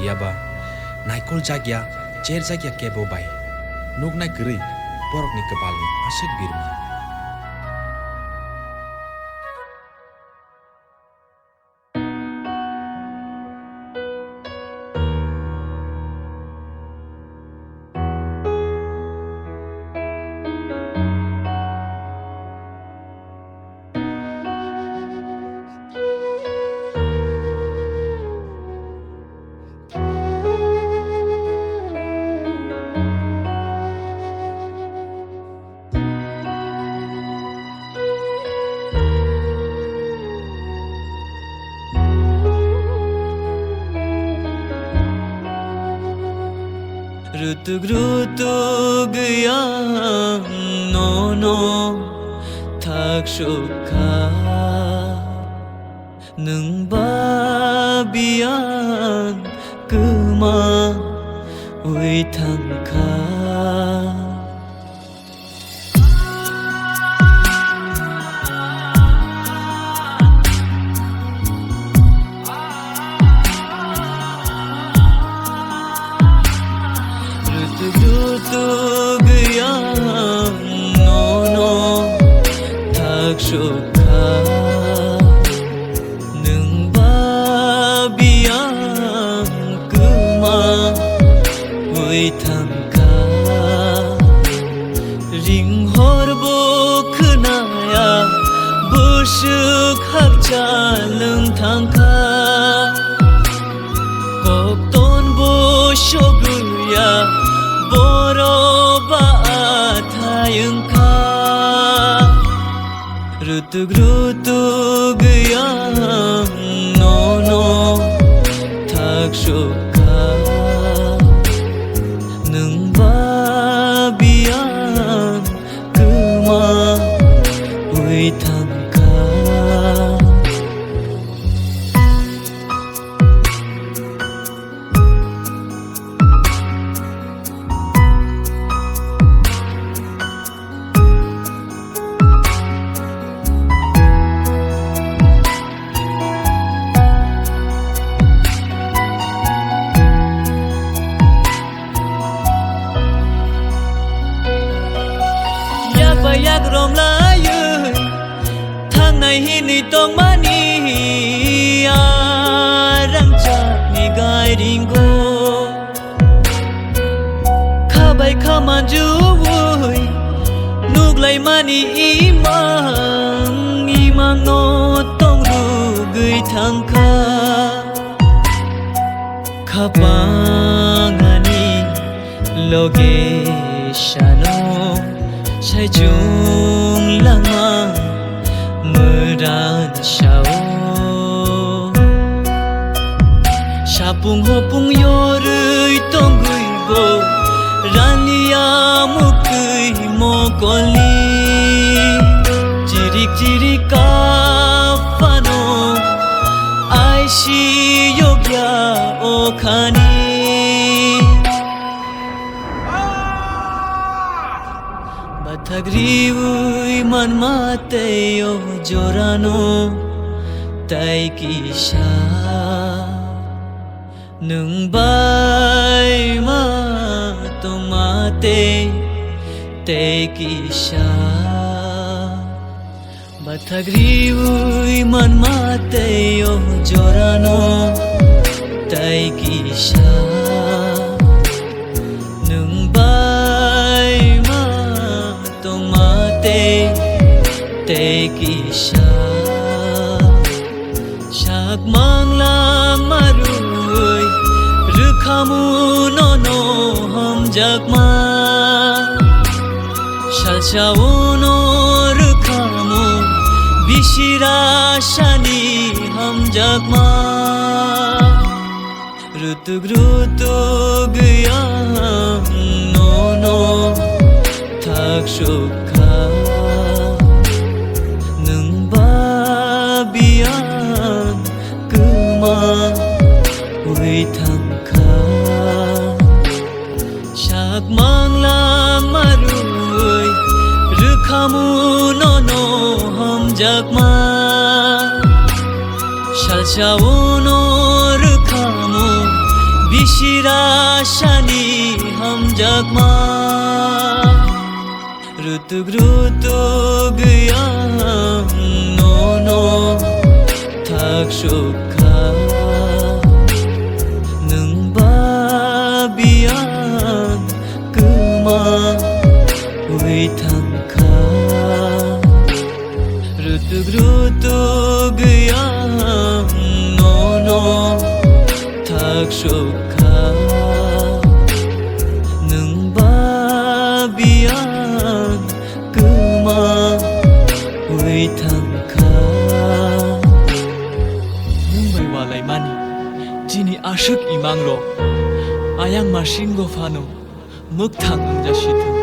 Yaba naikol jagya chair jagya kebo bai nugnai gri borokni kepalni asik birma. Rutug no thak shukha nung babian kuma ui thangkha Rutug no thak shukha nung babian kuma ui thangkha ring horbo khunaya bushuk hakcha lung thangkha kokton bo shoguya Boroba athayungkha Rutug no thak shukha nung babian kuma ui thangkha Yak rom la yu thang nai hi ni tong mani rang cha ni gai ring go kha bai kha man ju ui nuk lai mani imang no tong ru gui thang kha kha pangani loge shano Chai chung lama meran shao Shapung hopung yorui tonggui bo Rania mukui mokoli Jirik jirik kapano Aishi yogya okhani Batagriui man mateo jorano tai kisha nung bai ma tomate te kisha Batagriui man mateo jorano tai kisha nung bai te kisha shak mangla marui rukhamu no ham jakma shalchau no rukhamu bishira shani ham jakma rutug no thak shukha nung babian kuma ui thangkha shak mangla marui rukhamu no ham jakma shalchau no rukhamu बिसिरासानि हामजागमा रुतुग रुतुगया no no थागसुखा नों बाबियान गोमा बै थांखा रुतुग रुतुगया no no थागसुखा नों बाबियान गोमा बै थांखा Mumbai walai mani jini ashuk imangro ayang mashin go fano muk thang ja shitu